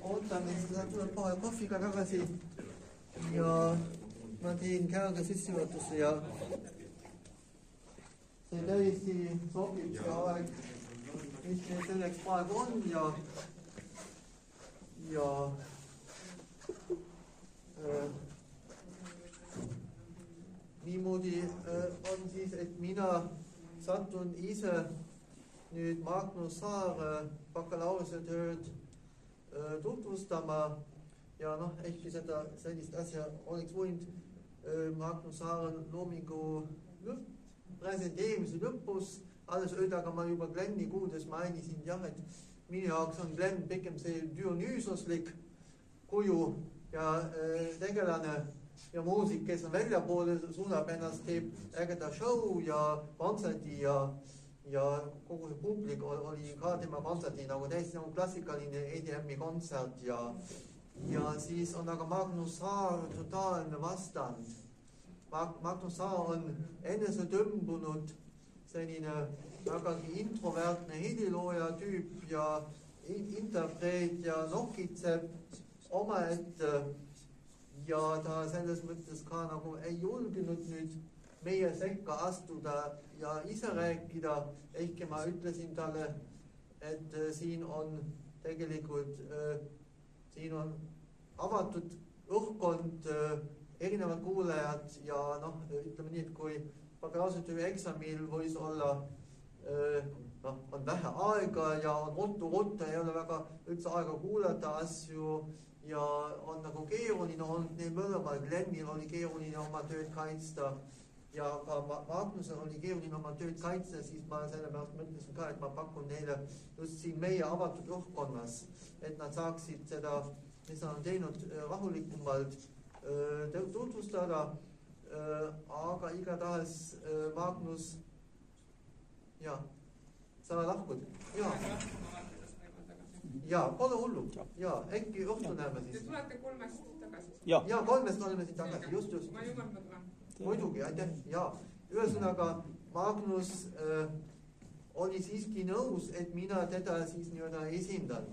ootame, siis tuleb paha kohviga tagasi ja ma teen käega sissejuhatuse ja see täiesti sobib see aeg, mis meil selleks praegu on ja niimoodi on siis, et mina satun ise nüüd Magnus Saare bakalaureusetööd tutvustama ja ehkki sellist asja oleks võinud Magnus Saare loomingu presenteerimise lõpus alles öelda, aga ma juba Glenni kuudes mainisin et minu jaoks on Glenn pigem see Dionysuslik kuju ja tegelane ja muusik, kes on väljapoole, suunab ennast, teeb ägeda show ja kontserdi ja kogu see publik oli ka tema kontserdi nagu täiesti nagu klassikaline EDM-i kontsert ja siis on aga Magnus Saar totaalne vastand. Magnus Saar on enese tõmbunud selline vägagi introvertne helilooja tüüp ja interpreet ja nokitseb omaette ja ta selles mõttes ka nagu ei julgenud nüüd meie sekka astuda ja ise rääkida, ehkki ma ütlesin talle, et siin on tegelikult siin on avatud õhkkond, erinevad kuulajad ja ütleme nii, et kui bakalaureusetöö eksamil võis olla on vähe aega ja on ruttu, ei ole väga üldse aega kuulata asju ja on nagu keeruline olnud neil mõlemal, Glennil oli keeruline oma tööd kaitsta ja ka Magnusel oli keeruline oma tööd kaitsta, siis ma sellepärast mõtlesin ka, et ma pakun neile just siin meie avatud õhkkonnas, et nad saaksid seda, mis nad on teinud rahulikumalt tutvustada, aga igatahes Magnus, sa lahkud? Pole hullu. Äkki õhtu näeme siis. Te tulete 3-st tagasi? Ja 3-st oleme siin tagasi, just. Ma jumal tulen. Muidugi, aitäh. Ühesõnaga, Magnus oli siiski nõus, et mina teda siis nii-öelda esindan.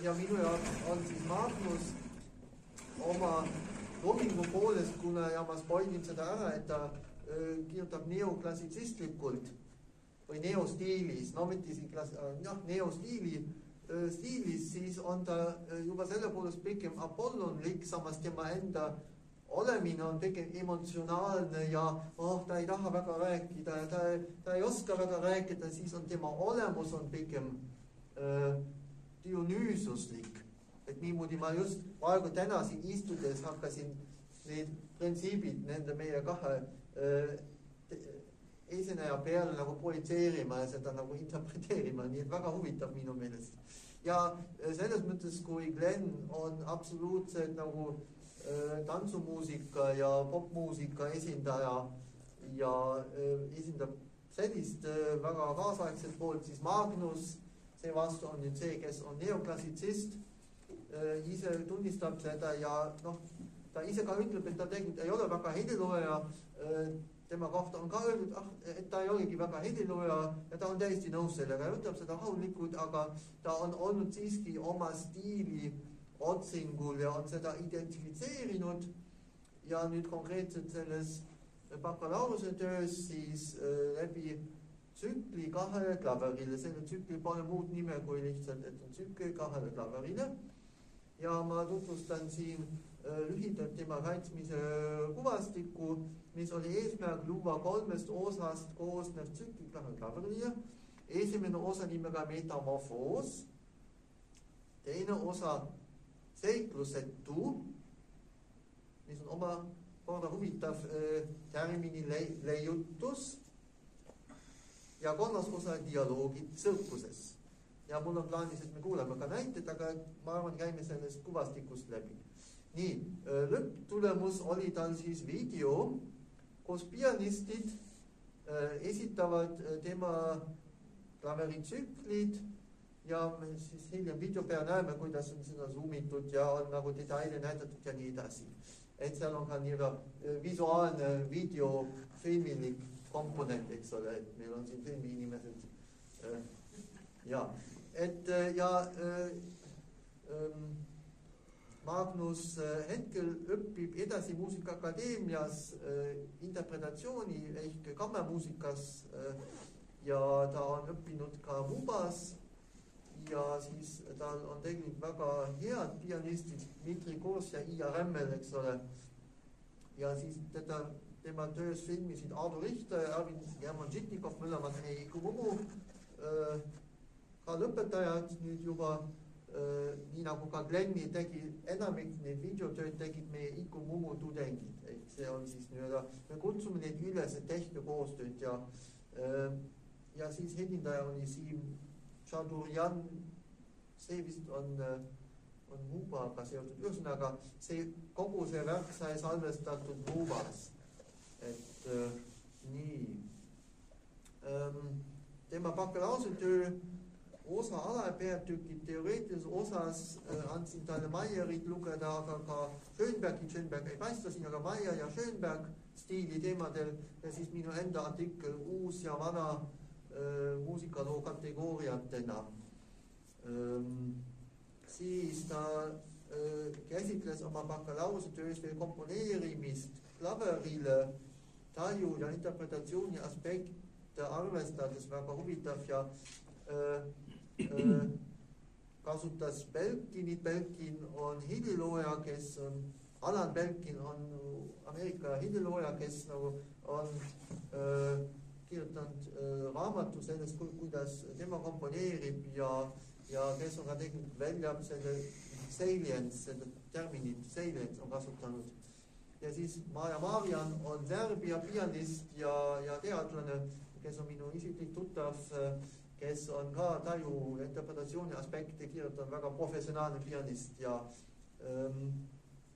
Ja minu jaoks on siis Magnus oma loomingu poolest, kuna ma spoilin seda ära, et ta kirjutab neoklassitsistlikult või neostiilis, neostiilis, siis on ta juba selle poolest pigem apollonlik, samas tema enda olemine on pigem emotsionaalne ja ta ei taha väga rääkida ja ta ei oska väga rääkida, siis on tema olemus on pigem Dionysuslik. Et niimoodi ma just praegu täna siin istudes hakkasin need printsiibid nende meie kahe esineja peale nagu projitseerima ja seda nagu interpreteerima, nii et väga huvitav minu meelest. Ja selles mõttes, kui Glenn on absoluutselt nagu tantsumuusika ja popmuusika esindaja ja esindab sellist väga kaasaegset poolt, siis Magnus, see vastu on nüüd see, kes on neoklassitsist, ise tunnistab seda ja ta ise ka ütleb, et ta tegelikult ei ole väga helilooja, tema kohta on ka öeldud, et ta ei olegi väga helilooja ja ta on täiesti nõus sellega ja võtab seda rahulikult, aga ta on olnud siiski oma stiili otsingul ja on seda identifitseerinud ja nüüd konkreetselt selles bakalaureuse-töös siis läbi tsükli 2 klaverile. Selle tsükli pole muud nime kui lihtsalt, et on tsükli 2 klaverile ja ma tutvustan siin lühidalt tema kaitsmise kuvastikku, mis oli eesmärk luua 3 osast koosnev tsükli 2 klaverile. Esimene osa nimega metamorfoos, teine osa seiklusetu, mis on oma korda huvitav termini leiutus ja 3. osa dialoogid tsirkuses. Ja mul on plaanis, et me kuuleme ka näited, aga ma arvan, käime sellest kuvastikust läbi. Nii, lõpptulemus oli tal siis video, kus pianistid esitavad tema klaveritsüklid ja siis hiljem video peal näeme, kuidas on seda zoomitud ja on nagu detaile näidatud ja nii edasi. Et seal on ka nii-öelda visuaalne videofilmilik komponent, eks ole, et meil on siin filmi inimesed. Magnus hetkel õpib edasi Muusikaakadeemias interpretatsiooni ehk kammermuusikas ja ta on õppinud ka Mubas ja siis tal on tegelikult väga head pianistid Dmitri Kors ja Ija Rämmel, eks ole. Ja siis tema töös filmisid Ardo Richter, Erwin German Žitnikov, mõlemad meie Iku Mumu ka lõpetajad nüüd juba, nii nagu ka Glenni tegi, enamik neid videotööd tegid meie Iku Mumu tudengid, ehk see on siis nii-öelda, me kutsume neid üles, et tehke koostööd ja siis helindaja oli Siim Tšadurjan, see vist on Mubaga seotud, ühesõnaga kogu see värk sai salvestatud Mubas, et nii. Tema bakalaureusetöö osa alapeatükid teoreetilises osas andsin talle Meierit lugeda, aga ka Schönberg ei paista siin, aga Meier ja Schönberg stiili teemadel ja siis minu enda artikkel uus ja vana muusikaloo kategooriatena. Siis ta käsitles oma bakalaureustöös veel komponeerimist klaverile, taju ja interpretatsiooni aspekte arvestades väga huvitav ja kasutas Belkinit. Belkin on helilooja, kes on, Alan Belkin on Ameerika helilooja, kes nagu on kirjutanud raamatu sellest, kuidas tema komponeerib ja kes on ka tegelikult välja selle salience, selle terminit salience on kasutanud. Ja siis Maja Marjan on Serbia pianist ja teadlane, kes on minu isiklik tuttav, kes on ka taju ja interpretatsiooni aspekte kirjutanud, väga professionaalne pianist ja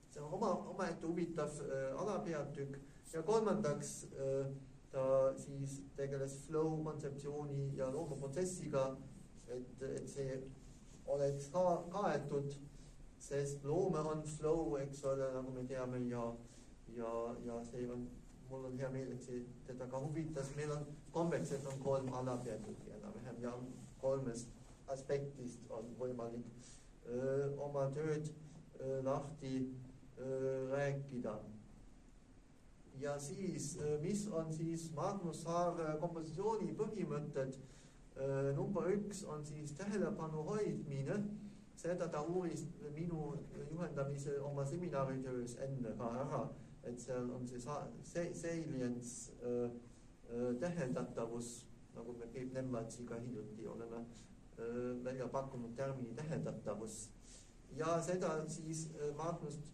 see on omaette huvitav alapeatükk ja kolmandaks ta siis tegeles flow kontseptsiooni ja loomeprotsessiga, et see oleks kaetud, sest loome on flow, eks ole, nagu me teame ja see on, mul on hea meel, et see teda ka huvitas, meil on kombeks, et on 3 alapeatükki enam-vähem ja 3 aspektist on võimalik oma tööd lahti rääkida. Ja siis, mis on siis Magnus Saare kompositsiooni põhimõtted? Number 1 on siis tähelepanu hoidmine, seda ta uuris minu juhendamise oma seminaritöös enne ka ära, et seal on see salience täheldatavus, nagu me Peep Nemmatsiga hiljuti oleme välja pakkunud termini täheldatavus. Ja seda siis Magnust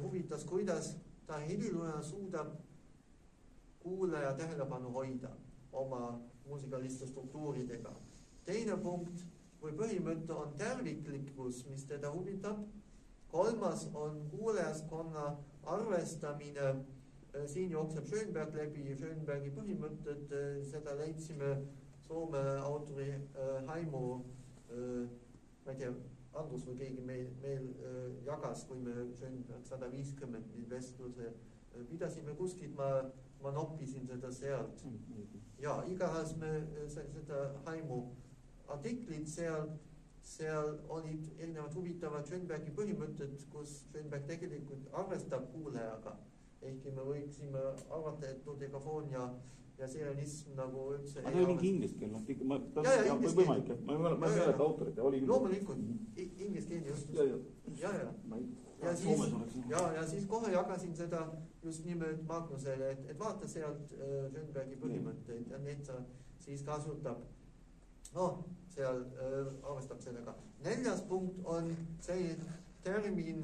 huvitas, kuidas ta helilooja suudab kuulaja tähelepanu hoida oma muusikaliste struktuuridega. Teine punkt või põhimõte on terviklikkus, mis teda huvitab. 3 on kuulajaskonna arvestamine. Siin jookseb Schönberg läbi, Schönbergi põhimõtted, seda leidsime Soome autori Haimo, ma ei tea, Andrus või keegi meil jagas, kui me Schönberg 150 vestluse pidasime kuskilt, ma noppisin seda sealt. Ja igahas me seda Haimo artiklit seal olid erinevad huvitavad Schönbergi põhimõtted, kus Schönberg tegelikult arvestab kuulajaga. Ehkki me võiksime arvata, et dodekafoon ja serialism nagu üldse ei oli mingi inglise keel, ma ei mäleta autorit, oli küll. Loomulikult, inglise keel just. Ja siis kohe jagasin seda just nimelt Magnusele, et vaata sealt Schönbergi põhimõtteid ja need sa siis kasutab. Seal arvestab sellega. 4. punkt on see termin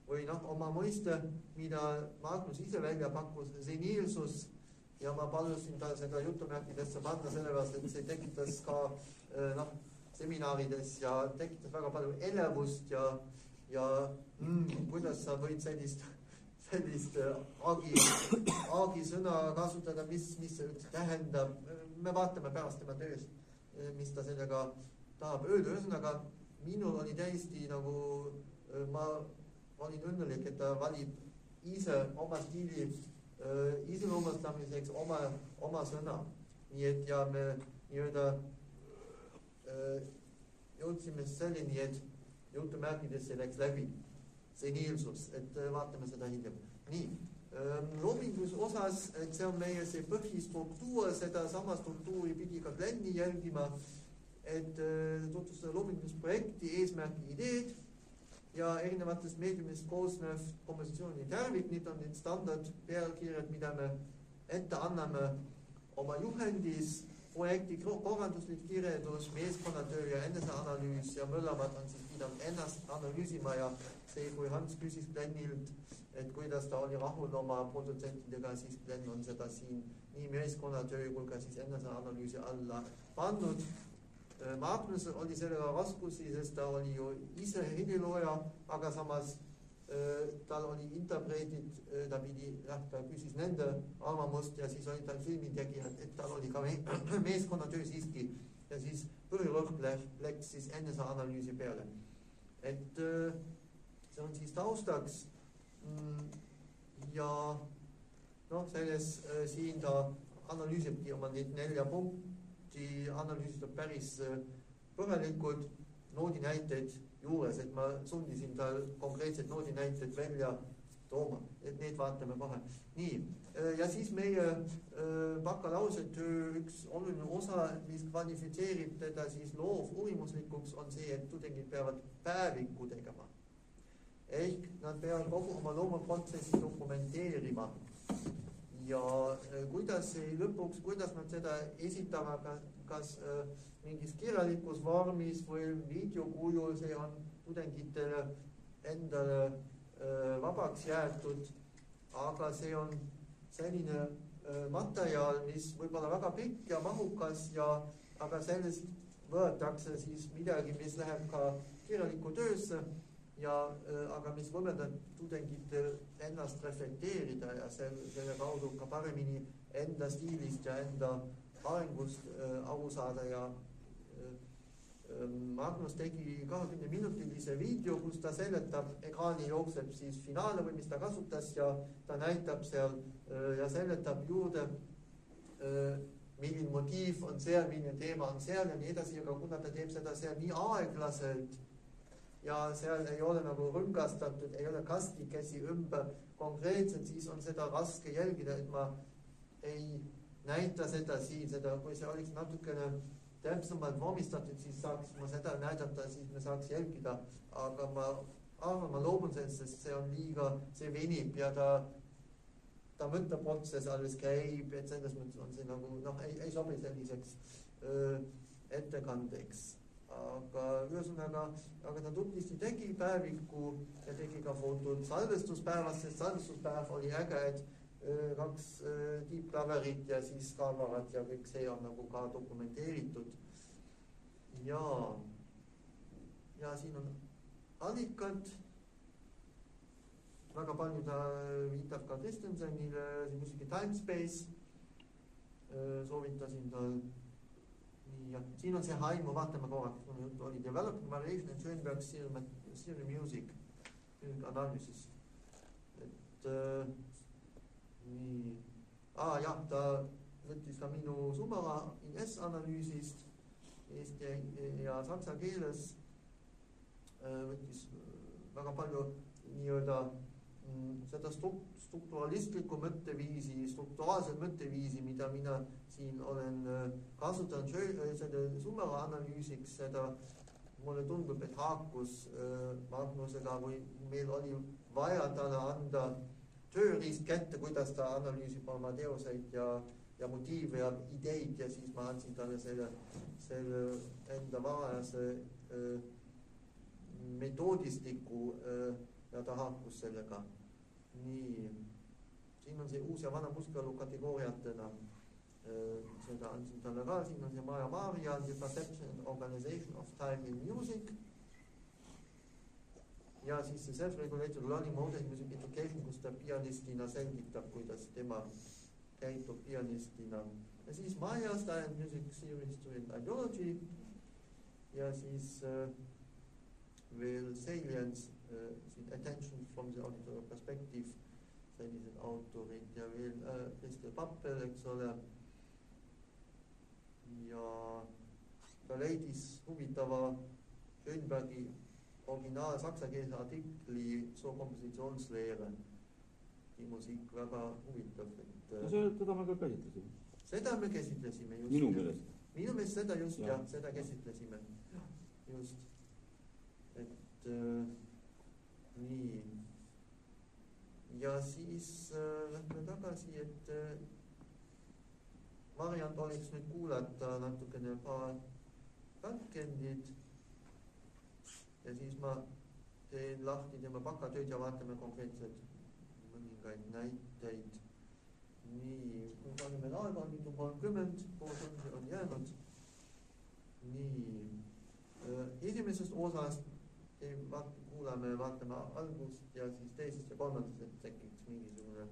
või oma mõiste, mida Magnus ise välja pakkus, seniilsus, ja ma palusin ta seda jutumärkidesse panna sellepärast, et see tekitas ka seminarides ja tekitas väga palju elevust ja kuidas sa võid sellist agi sõna kasutada, mis see üldse tähendab. Me vaatame pärast tema tööst, mis ta sellega tahab öelda. Ühesõnaga, minul oli täiesti nagu, ma olin õnnelik, et ta valib ise oma stiili iseloomustamiseks oma sõna. Nii et ja me nii-öelda jõudsime selleni, et jutumärkides see läks läbi, seniilsus, et vaatame seda hiljem. Nii, loomingus osas, et see on meie see põhistruktuur, seda sama struktuuri pidi ka Glenni jälgima, et tutvustada loomingumisprojekti, eesmärki, ideed ja erinevatest meediumist koosnev kompositsiooni tervik, nüüd on need standard pealkirjad, mida me ette anname oma juhendis, projekti korralduslik kirjeldus, meeskonnatöö ja eneseanalüüs ja mõlemad on siis pidanud ennast analüüsima ja see, kui Hans küsis Glennilt, et kuidas ta oli rahul oma produtsentidega, siis Glenn on seda siin nii meeskonnatöö kui ka siis eneseanalüüsi alla pannud. Magnus oli sellega raskusi, sest ta oli ju ise helilooja, aga samas tal oli interpreedid, ta küsis nende arvamust ja siis oli tal filmitegijad, et tal oli ka meeskonnatöö siiski ja siis põhirõhk läks siis eneseanalüüsi peale. Et see on siis taustaks ja selles siin ta analüüsibki oma neid 4 punkti, analüüsitab päris põhjalikud noodinäiteid juures, et ma sundisin tal konkreetsed noodinäited välja tooma, et need vaatame kohe. Nii, ja siis meie bakalaureustöö üks oluline osa, mis kvalifitseerib teda siis loovuurimuslikuks, on see, et tudengid peavad päevikku tegema. Ehk nad peavad kogu oma loomuprotsessi dokumenteerima. Ja kuidas lõpuks, kuidas nad seda esitavad, kas mingis kirjalikus vormis või videokujul, see on tudengitele endale vabaks jäetud, aga see on selline materjal, mis võib olla väga pikk ja mahukas, aga sellest võetakse siis midagi, mis läheb ka kirjalikku töösse, aga mis võimaldab tudengitel ennast reflekteerida ja selle kaudu ka paremini enda stiilist ja enda arengust aru saada ja Magnus tegi 20-minutilise video, kus ta seletab, ekraani jookseb siis finaale või mis ta kasutas ja ta näitab seal ja seletab juurde, milline motiiv on seal, milline teema on seal ja nii edasi, aga kuna ta teeb seda seal nii aeglaselt ja seal ei ole nagu rüngastatud, ei ole kastikesi ümber konkreetselt, siis on seda raske jälgida, et ma ei näita seda siin, kui see oleks natukene täpsemalt vormistatud, siis saaks ma seda näidata, siis me saaks jälgida, aga ma loobun sellest, sest see on liiga, see venib ja ta mõtteprotsess alles käib, et selles mõttes on see nagu, ei sobi selliseks ettekandeks. Aga ühesõnaga, ta tublisti tegi päeviku ja tegi ka fotod salvestuspäevast, sest salvestuspäev oli äge, et 2 tiibklaverit ja siis kaamerad ja kõik see on nagu ka dokumenteeritud. Ja siin on allikad, väga palju ta viitab ka Christensenile, muidugi Timespace, soovitasin tal. Ja siin on see haimu, vaatame korraks, kuna juttu oli Developing Variation and Schoenberg's Theory Music analüüsis. Et nii, ta võttis ka minu Sumera in S-analüüsist eesti ja saksa keeles, võttis väga palju nii-öelda seda strukturalistlikku mõtteviisi, strukturaalset mõtteviisi, mida mina siin olen kasutanud selle Sumera analüüsiks, seda mulle tundub, et haakus Magnusega, või meil oli vaja talle anda tööriist kätte, kuidas ta analüüsib oma teoseid ja motiive ja ideid ja siis ma andsin talle selle enda varajase metoodistiku ja ta haakus sellega. Nii, siin on see uus ja vana muskalu kategooriatena, seda andsin talle ka, siin on see Maja Maria, The Perception and Organization of Time in Music ja siis see Self-Regulated Learning Mode in Music Education, kus ta pianistina selgitab, kuidas tema käitub pianistina. Ja siis Maja, Style and Music Theory, History and Ideology ja siis veel Salience, Attention from the Auditorial Perspective, sellised autorid ja veel Kristel Pappel, eks ole. Ja ta leidis huvitava Schoenbergi original saksakeelse artikli So kompositionslehre. Die Musik väga huvitav. No seda me ka käsitlesime. Seda me käsitlesime just. Minu meelest. Minu meelest seda just, jah, seda käsitlesime. Just. Et nii. Ja siis lähme tagasi, et variant oleks nüüd kuulata natukene paar katkendid ja siis ma teen lahti tema bakatööd ja vaatame konkreetselt mõningaid näiteid. Nii, kui palju meil aega on, nüüd on 30, pool on jäänud. Nii, esimesest osast kuulame, vaatame algust ja siis teisest ja kolmandast, et tekiks mingisugune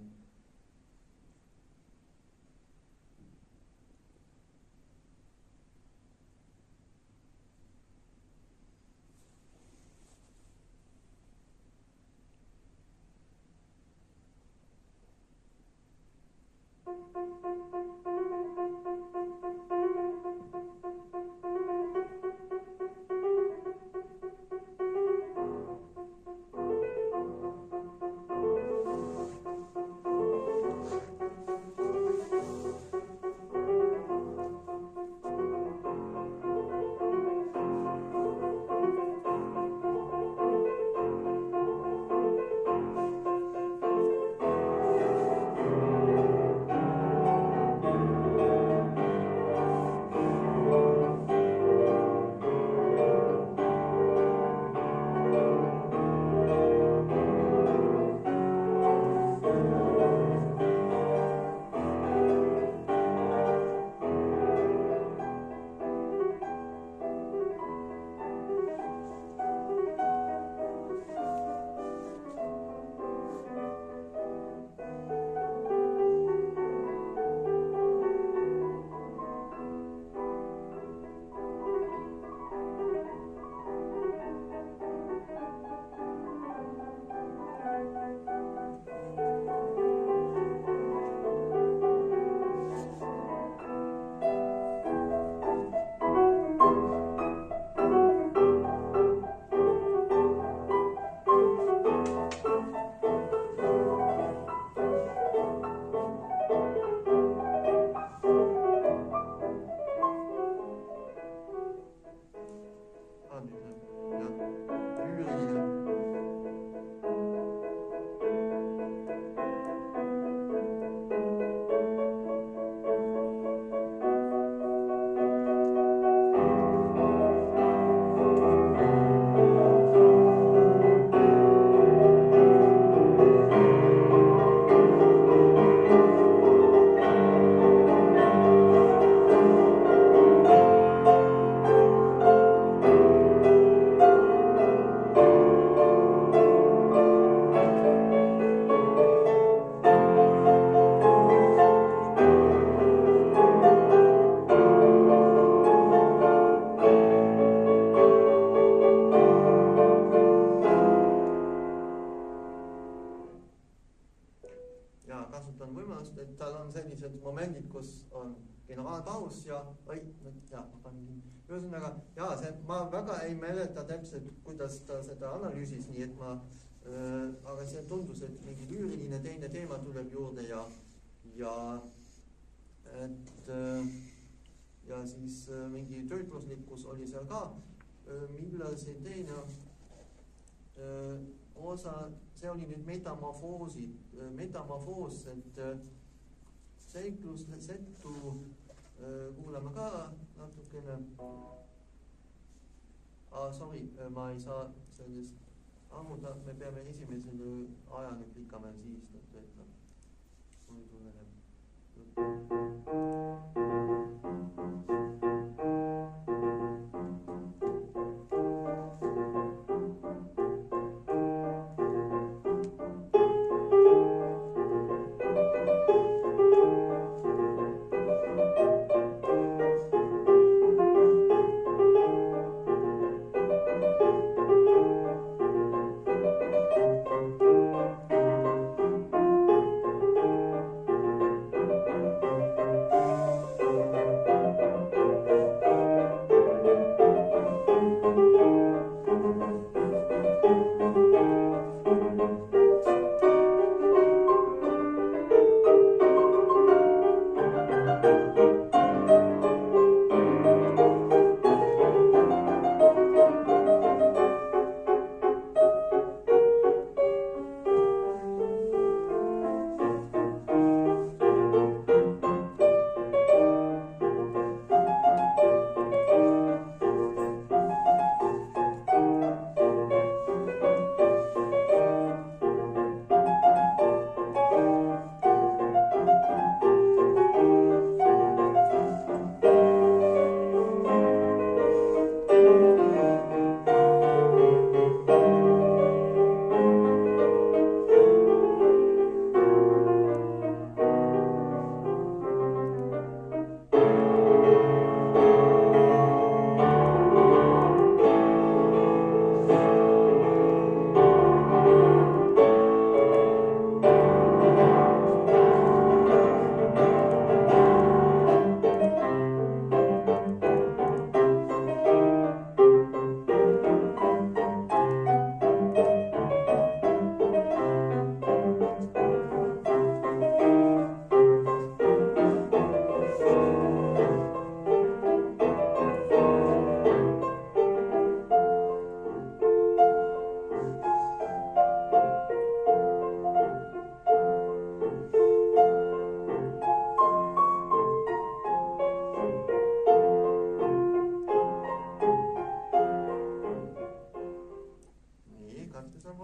momendid, kus on generaalpaus ja ühesõnaga, ma väga ei mäleta täpselt, kuidas ta seda analüüsis, nii et aga see tundus, et mingi lüüriline teine teema tuleb juurde ja siis mingi töötluslikkus oli seal ka, millal see teine osa, see oli nüüd metamorfoos, et seiklussettu kuulame ka natukene. Sorry, ma ei saa sellest ammuda, me peame esimesele aja nüüd likame siis, et muidu läheb.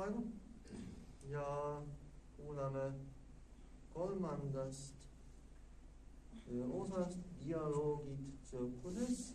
praegu ja kuulame kolmandast osast dialoogid tsirkuses.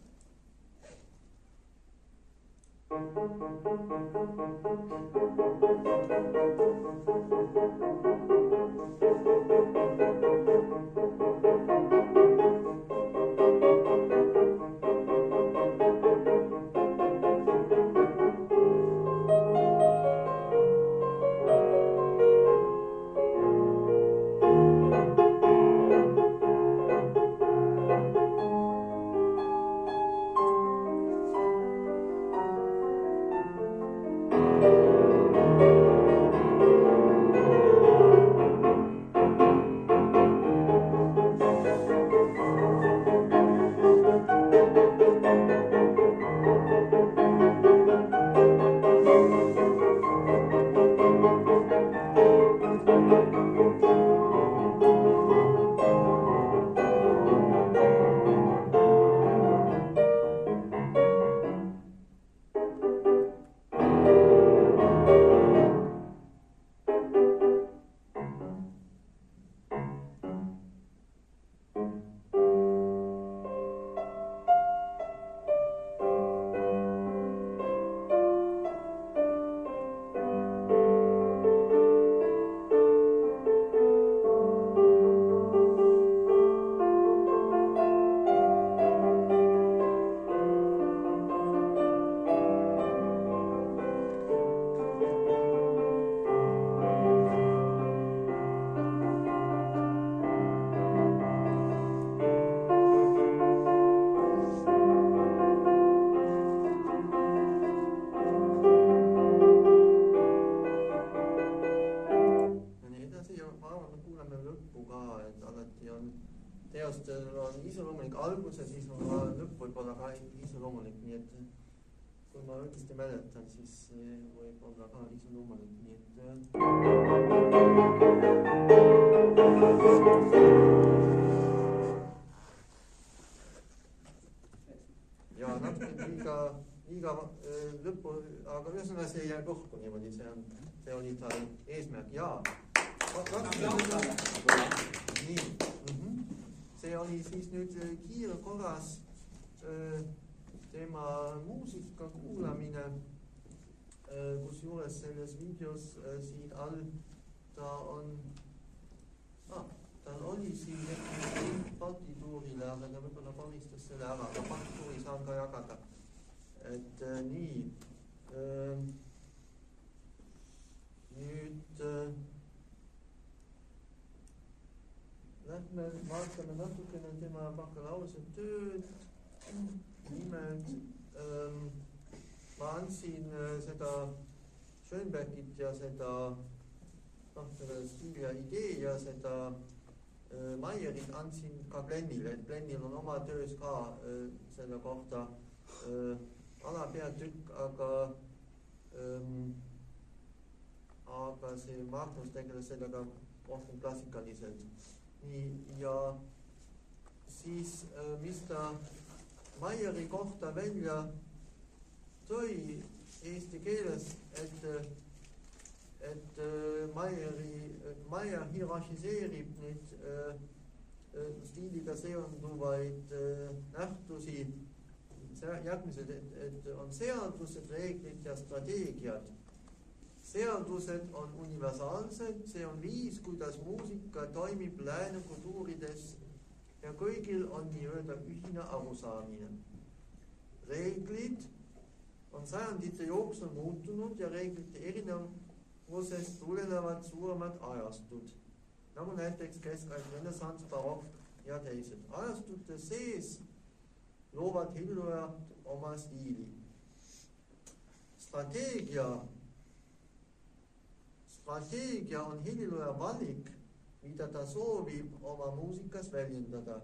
Teostel on iseloomulik algus ja siis on ka lõpp võib-olla ka iseloomulik, nii et kui ma õigesti mäletan, siis võib olla ka iseloomulik, nii et ja natuke liiga lõppu, aga ühesõnaga see jäi õhku niimoodi, see oli ta eesmärk ja nii. See oli siis nüüd kiirkorras tema muusika kuulamine, kusjuures selles videos siin all tal oli siin partituurile, aga ta võib-olla koristas selle ära, aga partituuri saan ka jagada. Et nii, nüüd lähme vaatame natukene tema bakalaureusetööd. Nimelt ma andsin seda Schönbergit ja seda stiili ja idee ja seda Meierit andsin ka Glennile, et Glennil on oma töös ka selle kohta alapeatükk, aga see Magnus tegeles sellega rohkem klassikaliselt. Nii, ja siis mis ta Meieri kohta välja tõi eesti keeles, et Meier hierarhiseerib nüüd stiiliga seonduvaid nähtusi järgmised, et on seadused, reeglid ja strateegiad. Seadused on universaalsed, see on viis, kuidas muusika toimib lääne kultuurides ja kõigil on nii-öelda ühine arusaamine. Reeglid on sajandite jooksul muutunud ja reeglite erinevusest tulenevad suuremad ajastud, nagu näiteks keskaeg, renessanss, barokk ja teised. Ajastute sees loovad hellilööjad oma stiili. Strateegia on hellilööja valik, mida ta soovib oma muusikas väljendada.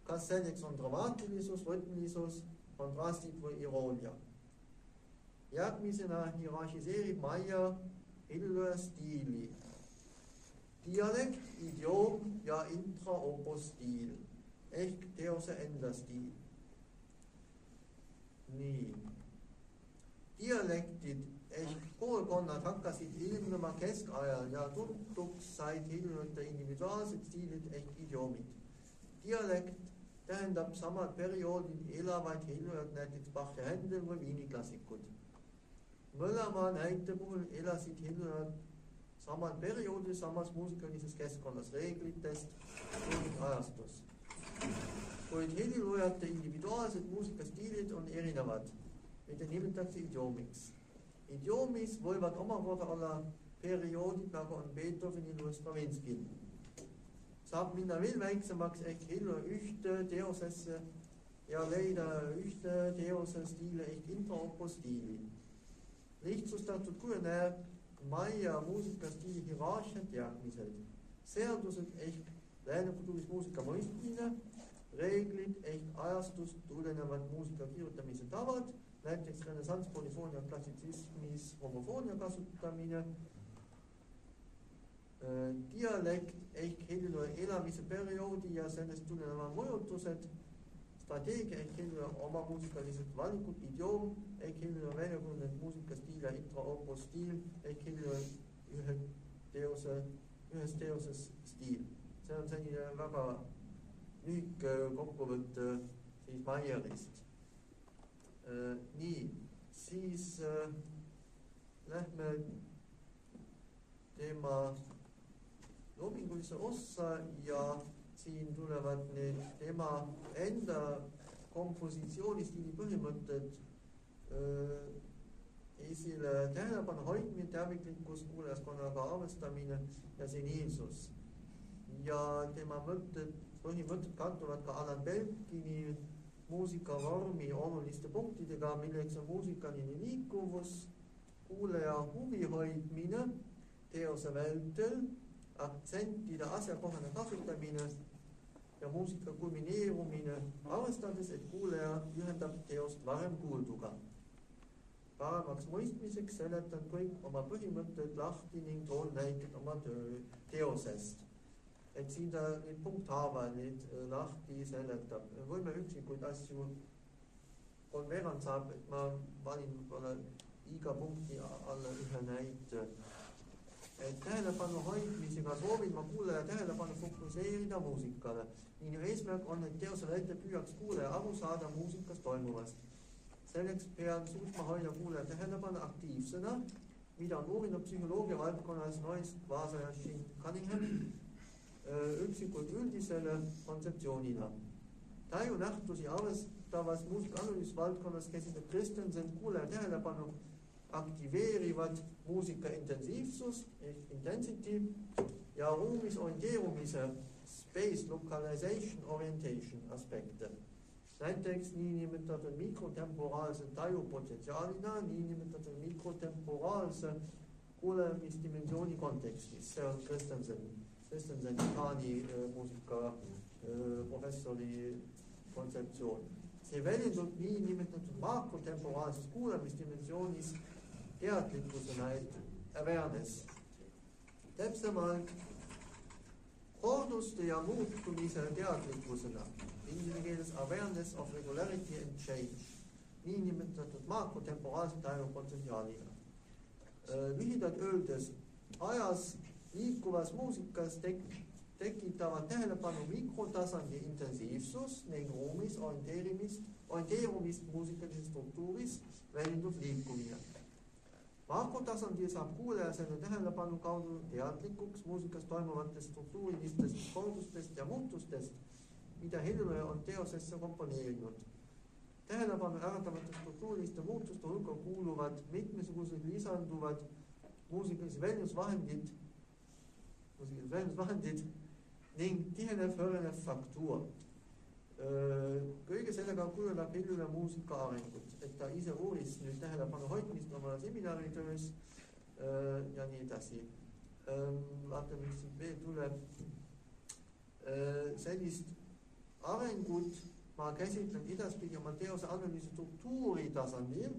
Kas selleks on dramaatilisus, rütmilisus, kontrastid või iroonia. Järgmisena hierarhiseerib Meier hellilööja stiili. Dialekt, idioom ja intra-opos-stiil ehk teose enda stiil. Nii. Dialektid ehk koolkonnad hakkasid ma keskajal ja tuntuks said hiljuti individuaalsed stiilid ehk idiomid. Dialekt tähendab samad perioodil elavaid hiljuti näiteks Bach ja Händel või Viini klassikud. Mõlema näite puhul elasid hiljuti samad perioodil samas muusikalises keskkonnas, reeglitest ning ajastus. Kuid helilujate individuaalsed muusikastiilid on erinevad, mida nimetatakse idiomiks. Idiomis võivad omakorda olla perioodid, nagu on Beethovenil või Stravinskil. Saab minna veel väiksemaks ehk hellu ühte teosesse ja leida ühte teose stiili ehk intraopostiili. Lihtsustatud kujul näeb Maia muusikastiili hierarhiat järgmised. Seadused ehk läänekultuuris muusika mõistmine, reeglid ehk ajastust tulenevad muusika kirjutamise tavad, näiteks renessanss polüfoonia klassitsismis homofoonia kasutamine, dialekt ehk helilöö elamise perioodi ja sellest tulenevad mõjutused, strateegia ehk helilöö oma muusikalised valikud, idioom ehk helilöö väljakujunenud muusikastiil ja intraopostiil ehk helilöö ühes teoses stiil. See on selline väga lühike kokkuvõte siis Maierist. Nii, siis lähme tema loomingulise ossa ja siin tulevad need tema enda kompositsioonistiili põhimõtted esile: tähelepanu hoidmine, terviklikkus, kuulajaskonnaga arvestamine ja seniilsus. Ja tema põhimõtted kantuvad ka Alan Belkini muusikavormi oluliste punktidega, milleks on muusikaline liikuvus, kuulaja huvi hoidmine, teose vältel, aktsentide asjakohane kasutamine ja muusika kulmineerumine, arvestades, et kuulaja ühendab teost varem kuulduga. Paremaks mõistmiseks seletan kõik oma põhimõtted lahti ning toon näited oma teosest. Et siin ta nüüd punkthaava nüüd lahti seletab. Võime üksikuid asju konverant saab, et ma valin võib-olla iga punkti alla ühe näite. Et tähelepanu hoidmisega soovin ma kuulaja tähelepanu fokuseerida muusikale. Minu eesmärk on, et teose vältel püüaks kuulaja aru saada muusikas toimuvast. Selleks pean suutma hoida kuulaja tähelepanu aktiivsena, mida on uurinud psühholoogia valdkonnas Noist, Vaasa ja Cunningham üksikult üldisele kontseptsioonina. Taju nähtusi arvestavas muusikanalüüsvaldkonnas käsitleb Christensen kuulaja tähelepanu aktiveerivad muusika intensiivsus ehk intensity ja ruumis orienteerumise space localization orientation aspekte. Näiteks niinimetatud mikrotemporaalse taju potentsiaalina niinimetatud mikrotemporaalse kuulemisdimensiooni kontekstis. See on Christenseni Taani muusika professori kontseptsioon. See väljendub niinimetatud makrotemporaalses kuulemisdimensioonis teadlikkusena, awareness. Täpsemalt korduste ja muutumise teadlikkusena, inglise keeles awareness of regularity and change, niinimetatud makrotemporaalse taju potentsiaalina. Lühidalt öeldes, ajas liikuvas muusikas tekitavad tähelepanu mikrotasandi intensiivsus ning ruumis orienteerumist muusikalises struktuuris väljendub liikumine. Makrotasandil saab kuulaja selle tähelepanu kaudu teadlikuks muusikas toimuvatest struktuurilistest kordustest ja muutustest, mida helilööja on teosesse komponeerinud. Tähelepanu äratavate struktuuriliste muutuste hulka kuuluvad mitmesugused lisanduvad muusikalise väljendusvahendid ning tihenev hõrenev faktuur. Kõige sellega kujuneb helilööja muusika arengut, et ta ise uuris nüüd tähelepanu hoidmist oma seminaritöös ja nii edasi. Vaatame, mis siit veel tuleb. Sellist arengut ma käsitlen edaspidi oma teose analüüsi struktuuri tasandil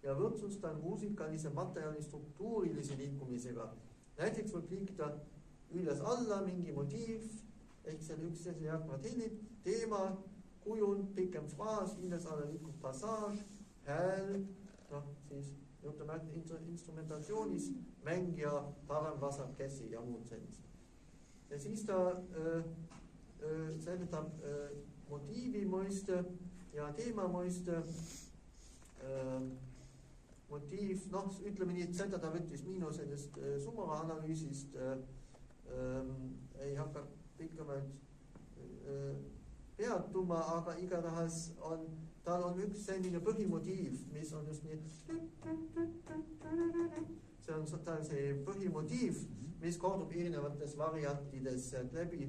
ja võrdsustan muusikalise materjali struktuurilise liikumisega. Näiteks võib liikida üles alla mingi motiiv, ehk seal üksteise järgnevad helid, teema, kujund, pikem fraas, üles alla liikuv passaaž, hääl, siis instrumentatsioonis mängija parem vasab käsi ja muud sellist. Ja siis ta seletab motiivi mõiste ja teema mõiste. Motiiv, ütleme nii, et seda ta võttis minu sellest Sumora analüüsist, ei hakka pikemalt peatuma, aga igatahes tal on üks selline põhimotiiv, mis on just nii, see on tal see põhimotiiv, mis kordub erinevates variantides läbi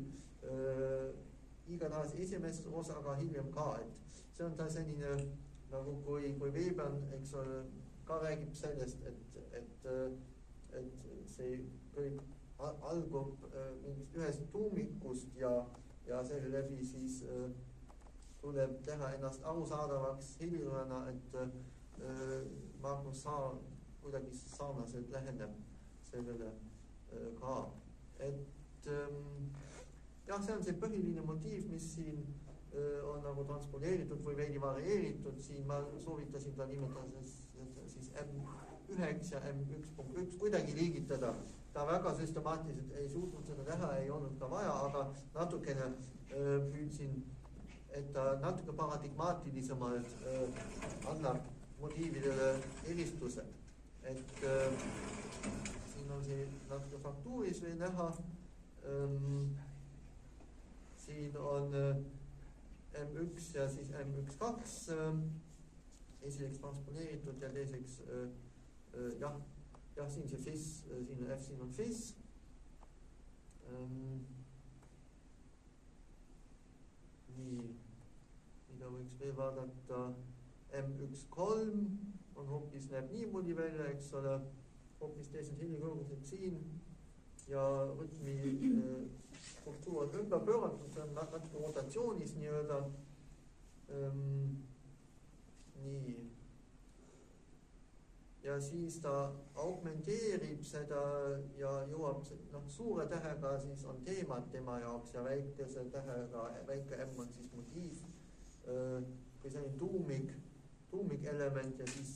igatahes esimest osaga hiljem ka, et see on tal selline nagu kui Weber, eks ole, ka räägib sellest, et see kõik algab mingist ühest tuumikust ja selle läbi siis tuleb teha ennast arusaadavaks helilojana, et Magnus Saar kuidagi sarnaselt läheneb sellele ka. Et jah, see on see põhiline motiiv, mis siin on nagu transponeeritud või veidi varieeritud. Siin ma soovitasin ta nimetada siis M1 ja M1.1 kuidagi liigitada. Ta väga süstemaatiliselt ei suutnud seda teha, ei olnud ka vaja, aga natukene püüdsin, et ta natuke paradigmaatilisemalt annab motiividele eristuse. Et siin on see natuke faktuuris veel näha. Siin on M1 ja siis M1.2 esiteks transponeeritud ja teiseks jah, siin see FIS, siin on F, siin on FIS. Nii, mida võiks veel vaadata, M1.3 on hoopis, näeb niimoodi välja, eks ole, hoopis teised helikõrgused siin ja rütmi struktuur on ümber pööratud, see on natuke rotatsioonis nii-öelda. Nii. Ja siis ta augmenteerib seda ja jõuab suure tähega, siis on teemad tema jaoks ja väikese tähega, väike M on siis motiiv. Kui see on tuumikelement ja siis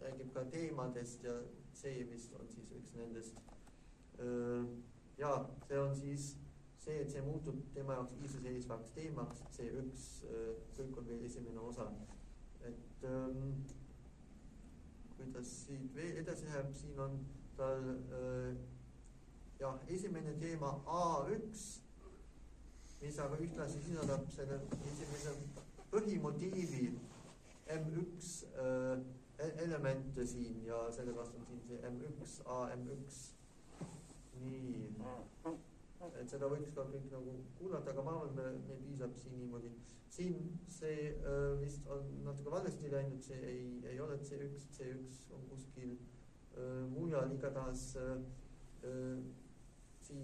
räägib ka teemadest ja see vist on siis üks nendest. Ja see on siis see, et see muutub tema jaoks iseseisvaks teemaks, C1, kõik on veel esimene osa. Et kuidas siit veel edasi läheb, siin on tal esimene teema A1, mis aga ühtlasi sisaldab selle esimese põhimotiivi M1 elemente siin ja sellepärast on siin see M1, A, M1. Nii, et seda võiks ka kõik nagu kuulata, aga ma arvan, meil piisab siin niimoodi. Siin see vist on natuke valesti läinud, see ei ole C1 on kuskil mujal, igatahes siin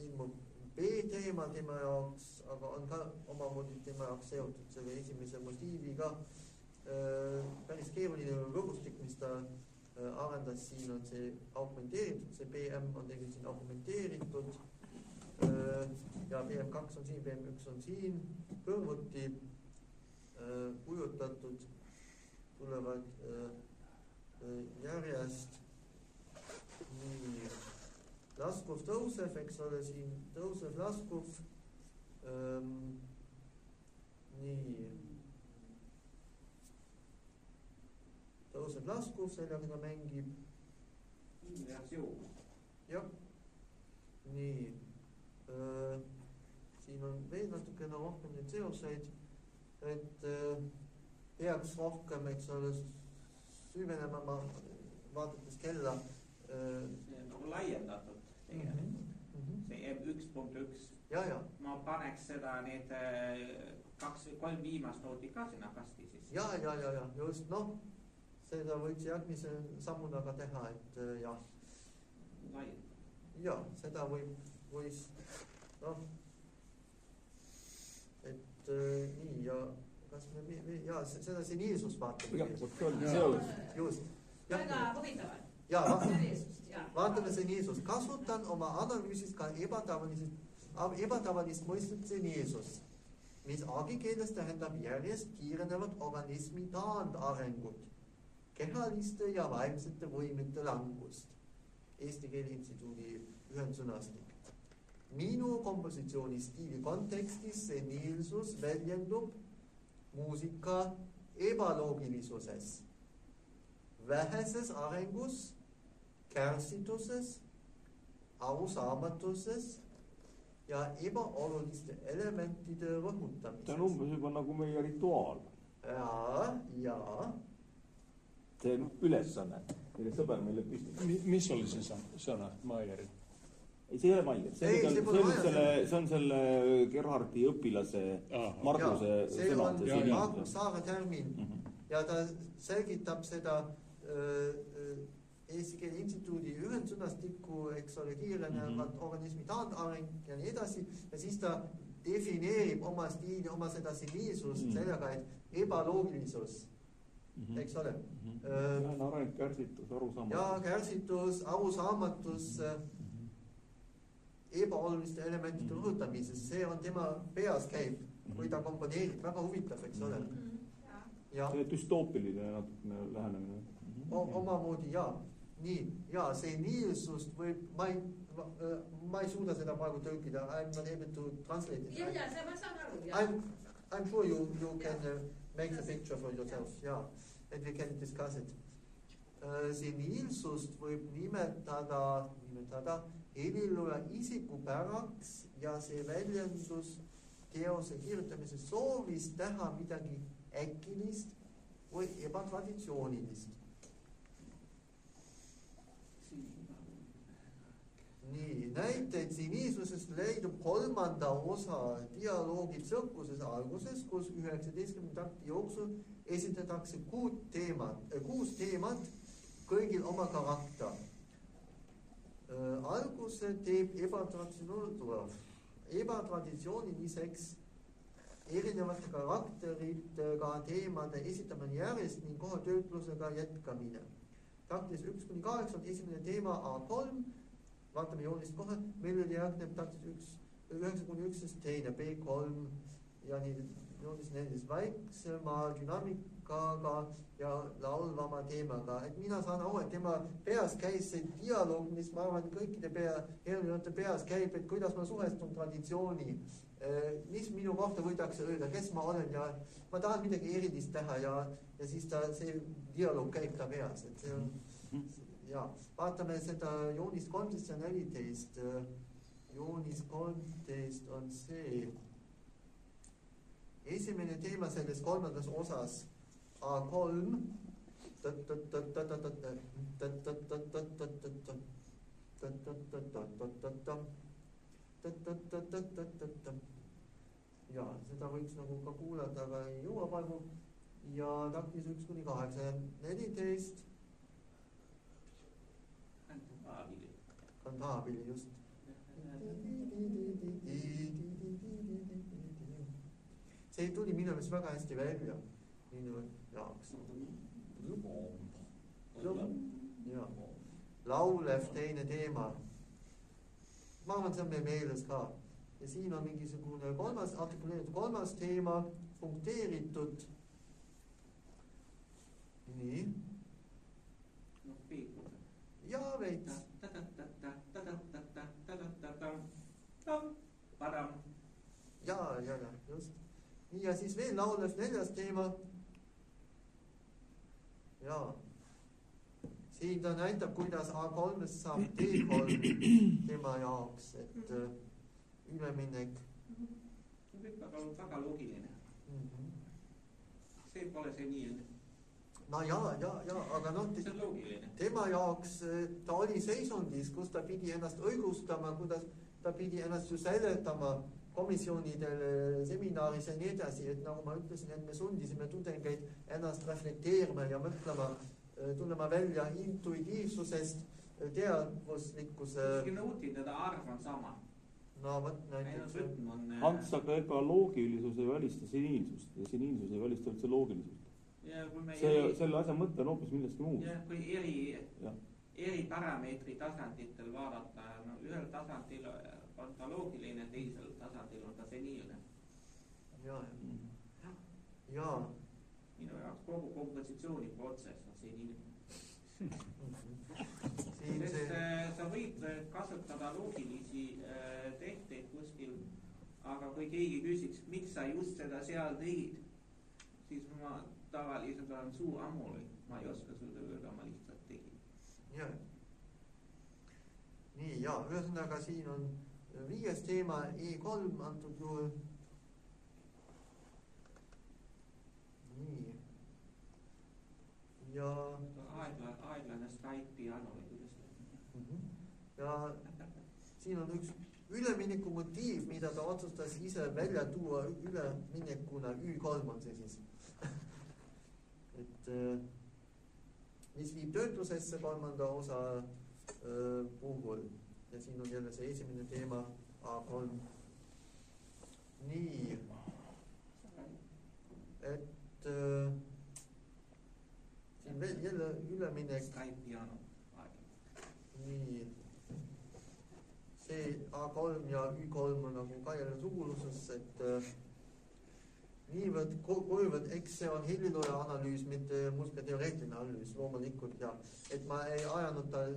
ilmub B-teema tema jaoks, aga on ka omamoodi tema jaoks seotud selle esimese motiiviga. Päris keeruline võrgustik, mis ta arendas, siin on see augmenteeritud, see BM on tegelikult siin augmenteeritud ja BM2 on siin, BM1 on siin, kõrvuti kujutatud tulevad järjest. Nii, laskuv tõusev, eks ole, siin tõusev laskuv. Nii, tõusev laskuv, sellega ta mängib. Jah, nii, siin on veel natukene rohkem neid seoseid, et peaks rohkem, eks ole, süvenema, vaadates kella. See on nagu laiendatud tegelikult, see M1.1. Ma paneks seda need 2-3 viimast nooti ka sinna kasti siis. Ja, just, seda võiks järgmise sammuna ka teha, et jah. Ja, seda võis, et nii ja kas me, seda seniilsust vaatame. Just. Väga huvitavad. Ja, vaatame seniilsust. Kasutan oma analüüsis ka ebatavalist mõistet seniilsus, mis agikeeles tähendab järjest kiirenevat organismi taandarengut. kehaliste ja vaimsete võimete langust. Eesti Keele Instituudi ühendsõnastik. Minu kompositsiooni stiili kontekstis seniilsus väljendub muusika ebaloogilisuses, väheses arengus, kärsituses, arusaamatuses ja ebaoluliste elementide rõhutamises. See on umbes juba nagu meie rituaal. Ja. See on ülesanne, mille sõber meile püsti. Mis oli see sõna, Maieri? Ei, see ei ole Maier. See on selle Gerhardi õpilase Marguse see on Margus Saare termin ja ta selgitab seda Eesti Keele Instituudi ühendsõnastikku, eks ole, kiirenevalt organismi taandareng ja nii edasi, ja siis ta defineerib oma stiili, oma seda seniilsust sellega, et ebaloogilisus, eks ole. Areng, kärsitus, arusaamatus. Ja kärsitus, arusaamatus, ebaoluliste elementide rõhutamises, see on tema peas käib, kui ta komponeerib, väga huvitav, eks ole. See düstoopiline natukene lähenemine. Omamoodi, jaa. Nii, jaa, seniilsust võib, ma ei suuda seda praegu tõlkida, I'm not able to translate it. Ja, see ma saan aru. I'm sure you can make the picture for yourself, jaa, and we can discuss it. Seniilsust võib nimetada helilooja isikupäraks ja see väljendus teose kirjutamises soovis teha midagi äkilist või ebatraditsioonilist. Nii, näiteid seniilsusest leidub 3. osa dialoogi tsõrkuses alguses, kus 19. takti jooksul esitatakse 6 teemat, kõigil oma karakter. Alguse teeb ebatraditsiooniliseks erinevate karakteritega teemade esitamine järjest ning kohe töötlusega jätkamine. Taktis 1-8 on esimene teema A3, vaatame joonist kohe, millele järgneb taktis 9-11 teine B3 ja nii joonist 4 vaiksema dünaamikaga ja laulvama teemaga. Et mina saan aru, et tema peas käis see dialoog, mis ma arvan kõikide erinevate peas käib, et kuidas ma suhestun traditsiooni, mis minu kohta võidakse öelda, kes ma olen ja ma tahan midagi erilist teha ja siis see dialoog käib ta peas, et see on ja, vaatame seda joonist 13 ja 14. Joonist 13 on see. Esimene teema selles 3. osas A3. Ja, seda võiks nagu ka kuulata, aga ei jõua praegu. Ja taktis 1-8, 14. Kantaabili, just. See tuli minu meelest väga hästi välja minu jaoks. Ja. Laulev teine teema. Ma arvan, see on meil meeles ka. Ja siin on mingisugune artikuleeritud 3. teema, punkteeritud. Nii. Ja veits. Ja, just. Nii, ja siis veel laulev 4. teema. Ja. Siin ta näitab, kuidas A3 saab D3 tema jaoks, et üleminek. See on väga loogiline. See pole see nii. No ja, aga tema jaoks ta oli seisundis, kus ta pidi ennast õigustama, kuidas ta pidi ennast ju seletama komisjonidele, seminaris ja nii edasi, et nagu ma ütlesin, et me sundisime tudengeid ennast reflekteerima ja mõtlema, tunnema välja intuitiivsusest, teadvuslikkuse. Kuski nõutindada arv on sama. No võt näiteks. Hans, aga ega loogilisus ei välista seniilsust ja seniilsus ei välista üldse loogilisust. Selle asja mõte on hoopis millestki muud. Kui eri parameetri tasanditel vaadata, ühel tasandil on ta loogiline, teisel tasandil on ta seniilne. Ja. minu jaoks kogu kompositsiooniprotsess on siin ilmne. Sest sa võid kasutada loogilisi tehteid kuskil, aga kui keegi küsiks, miks sa just seda seal tegid, siis ma tavaliselt olen suu ammuli, ma ei oska sulle öelda, ma lihtsalt tegin. Jah. Nii, ja ühesõnaga siin on 5. teema E3 antud juhul. Nii. Ja aeglane Skype piano või kuidas ja siin on üks ülemineku motiiv, mida ta otsustas ise välja tuua üleminekuna Y3 on see siis. Et mis viib töötlusesse 3. osa puhul ja siin on jälle see esimene teema A3. Nii, et siin veel jälle üleminek. Skype piano. Nii, see A3 ja Y3 on nagu ka jälle suguluses, et niivõrd, kuivõrd, eks see on helilooja analüüs, mitte muusikateoreetiline analüüs loomulikult ja et ma ei ajanud tal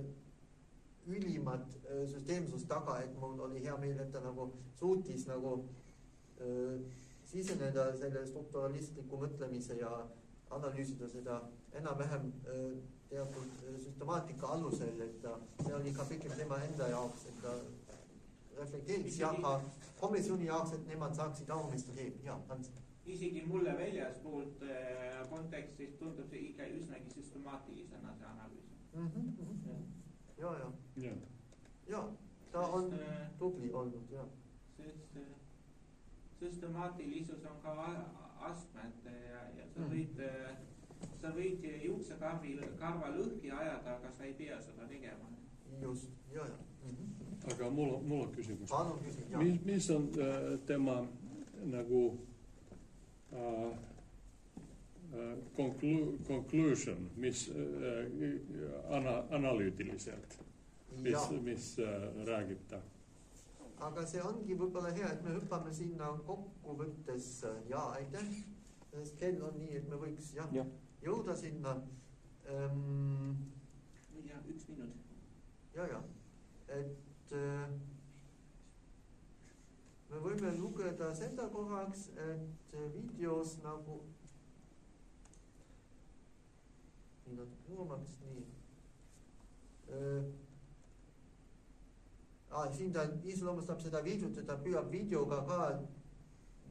ülimat süsteemsust taga, et mul oli hea meel, et ta nagu suutis nagu siseneda selle strukturalistliku mõtlemise ja analüüsida seda enam-vähem teatud süstemaatika alusel, et see oli ka pigem tema enda jaoks, et ta reflekteeriks ja ka komisjoni jaoks, et nemad saaksid aru, mis ta teeb. Ja, Hans. Isegi mulle väljaspoolt kontekstist tundub see ikka üsnagi süstemaatilisena see analüüs. Ja, ta on tubli olnud, ja. Sest süstemaatilisus on ka astmed ja sa võid juuksekarva lõhki ajada, aga sa ei pea seda tegema. Just, ja. Aga mul on küsimus. Palun küsin, ja. Mis on tema nagu conclusion, mis analüütiliselt, mis räägib ta? Aga see ongi võib-olla hea, et me hüppame sinna kokkuvõttes ja aitäh, sest kell on nii, et me võiks jõuda sinna. Ja, 1 minut. Ja, et me võime lugeda seda korraks, et videos nagu nii natuke juumaks, nii. Siin ta iseloomustab seda videot, et ta püüab videoga ka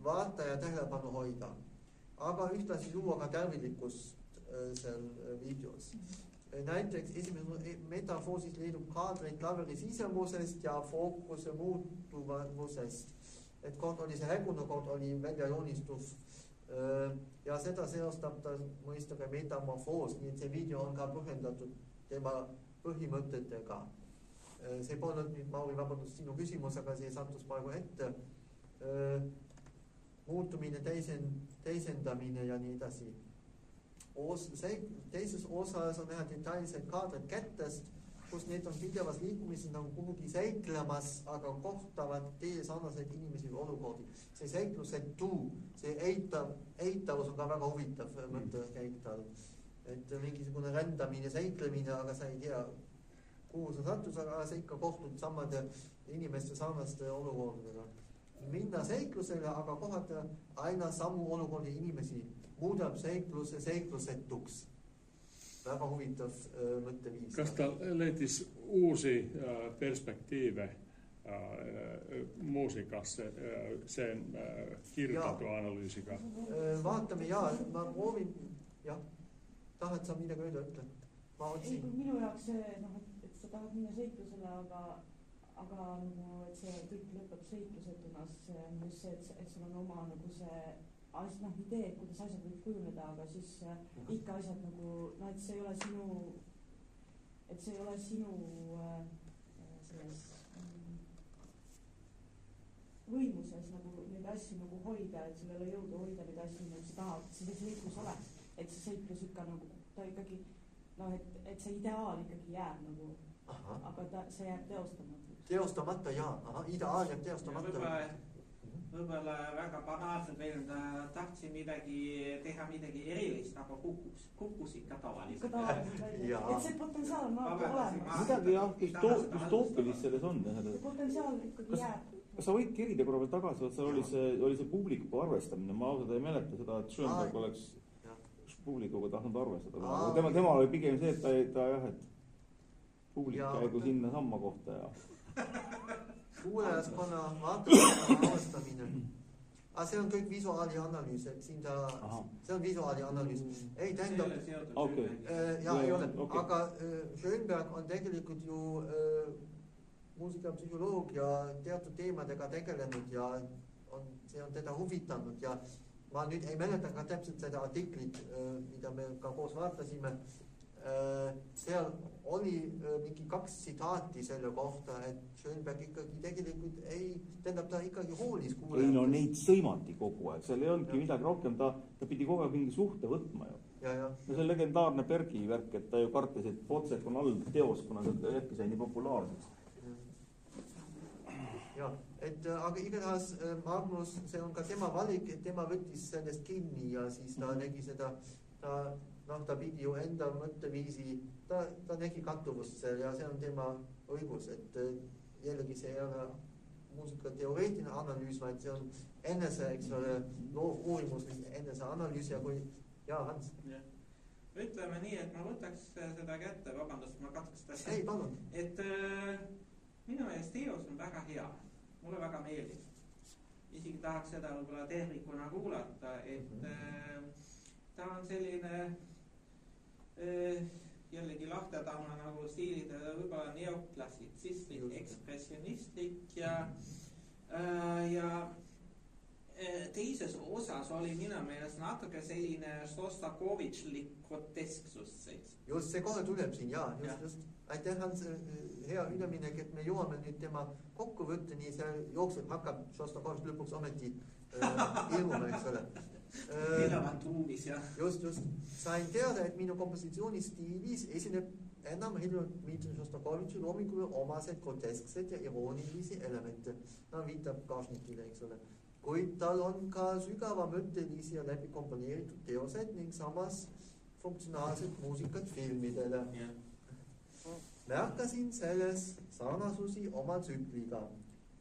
vaataja tähelepanu hoida, aga ühtlasi luua ka tervilikkust seal videos. Näiteks esimeses metafoosis leidub kaadreid klaveri sisemusest ja fookuse muutuvusest. Et kord oli see hägune, kord oli väljajoonistus ja seda seostab ta mõistega metamorfoos, nii et see video on ka põhjendatud tema põhimõtetega. See polnud nüüd, Mauri, vabandust sinu küsimus, aga see sattus praegu ette. Muutumine, teisendamine ja nii edasi. Teises osas on näha detailsed kaadred kättest, kus need on pidevas liikumises nagu kuhugi seiklemas, aga kohtavad tee sarnaseid inimesi või olukordi. See seiklusetu, see eitavus on ka väga huvitav mõttekäik tal. Et mingisugune rändamine, seiklemine, aga sa ei tea, kuhu sa sattus, aga sa ikka kohtud samade inimeste sarnaste olukordadega. Minna seiklusele, aga kohata aina samu olukordi inimesi muudab seikluse seiklusetuks. Väga huvitav mõtteviis. Kas ta leidis uusi perspektiive muusikasse sen kirjoitatu analüüsiga? Vaatame, ma proovin, tahad sa midagi öelda, ütle? Ei, kui minu jaoks see, et sa tahad minna seiklusele, aga et see kõik lõpeb seiklusetuna, see on just see, et sul on oma see idee, et kuidas asjad võib kujuneda, aga siis ikka asjad et see ei ole sinu selles võimuses neid asju hoida, et sul ei ole jõudu hoida neid asju, et sa tahad, et see seiklus oleks, et see seiklus ikka ta ikkagi, et see ideaal ikkagi jääb aga see jääb teostamata. Teostamata, ideaal jääb teostamata. võib-olla väga banaalselt veel, tahtsin teha midagi erilist, aga kukkus ikka tavaliselt. Et see potentsiaal on olemas. Midagi jah, düstoopilist selles on. See potentsiaal ikkagi jääb. Kas sa võid kiride korra veel tagasi, et seal oli see publiku arvestamine, ma ausalt ei mäleta seda, et Schönberg oleks publikuga tahtnud arvestada. Tema oli pigem see, et ta jah, et publik käigu sinna samma kohta ja kuulajaskonna arvestamine. Aga see on kõik visuaali analüüs, et siin see on visuaali analüüs. Ei tähendab, ei ole, aga Schönberg on tegelikult ju muusikapsühholoog ja teatud teemadega tegelenud ja see on teda huvitanud ja ma nüüd ei mäleta ka täpselt seda artiklit, mida me ka koos vaatasime. Seal oli mingi 2 tsitaati selle kohta, et Schönberg ikkagi tegelikult tähendab ta ikkagi hoolis kuulajatest. Ei no neid sõimati kogu aeg, seal ei olnudki midagi rohkem, ta pidi kogu aeg mingi suhte võtma ju. No see on legendaarne Bergi värk, et ta ju kartis, et Potsek on all teos, kuna see äkki sai nii populaarseks. Ja, aga igatahes Magnus, see on ka tema valik, et tema võttis sellest kinni ja siis ta nägi seda, ta pidi ju enda mõtteviisi, ta nägi kattuvust seal ja see on tema õigus, et jällegi see ei ole muusikateoreetiline analüüs, vaid see on enese, eks ole, loov uurimus, enese analüüs ja kui, Hans. Ütleme nii, et ma võtaks seda kätte, vabandust, ma katkestas. Ei, palun. Et minu meelest teos on väga hea, mulle väga meeldib. Isegi tahaks seda võib-olla tervikuna kuulata, et ta on selline jällegi lahtedama nagu stiilid, võib-olla neoklassitsistlik, ekspressionistlik ja teises osas oli minu meelest natuke selline Šostakovitšlik grotesksus. Just see kohe tuleb siin, just. Aitäh, Hans, hea üleminek, et me jõuame nüüd tema kokkuvõtteni, see jookseb, hakkab Šostakovitš lõpuks ometi ilmuma, eks ole. Just. Sain teada, et minu kompositsioonistiilis esineb enam Dmitri Šostakovitši loomingule omased grotesksed ja iroonilisi elemente. Ta viitab Kašnitile, eks ole. Kuid tal on ka sügava mõttelisi ja läbi komponeeritud teosed ning samas funktsionaalsed muusikat filmidele. Märkasin selles sarnasusi oma tsükliga.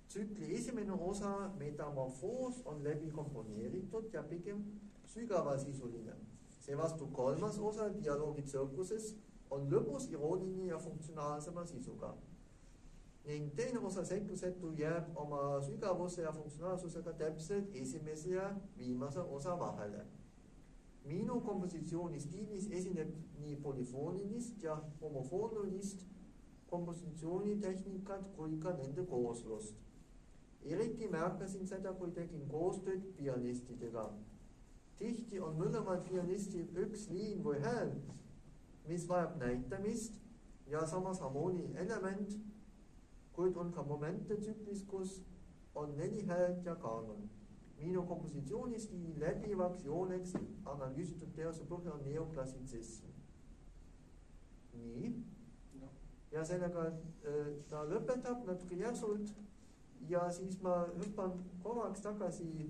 Tsükli esimene osa Metamorfoos on läbi komponeeritud ja pigem sügavasisuline. Seevastu kolmas osa Dialoogi tsirkuses on lõbus, irooniline ja funktsionaalsema sisuga. Ning teine osa sekkusetu jääb oma sügavuse ja funktsionaalsusega täpselt esimese ja viimase osa vahele. Minu kompositsioonistiilis esineb nii polüfoonilist ja homofoonilist kompositsioonitehnikat kui ka nende kooslust. Eriti märkasin seda, kui tegin koostööd pianistidega. Tihti on mõlemal pianistil üks liin või hääl, mis vajab näitamist ja samas harmooniline element, kuid on ka momente tsüklis, kus on 4 häält ja kaanon. Minu kompositsioonistiili läbivaks jooneks analüüsitud teose põhja on neoklassitsism. Nii. Ja sellega ta lõpetab natuke järsult ja siis ma hüppan korraks tagasi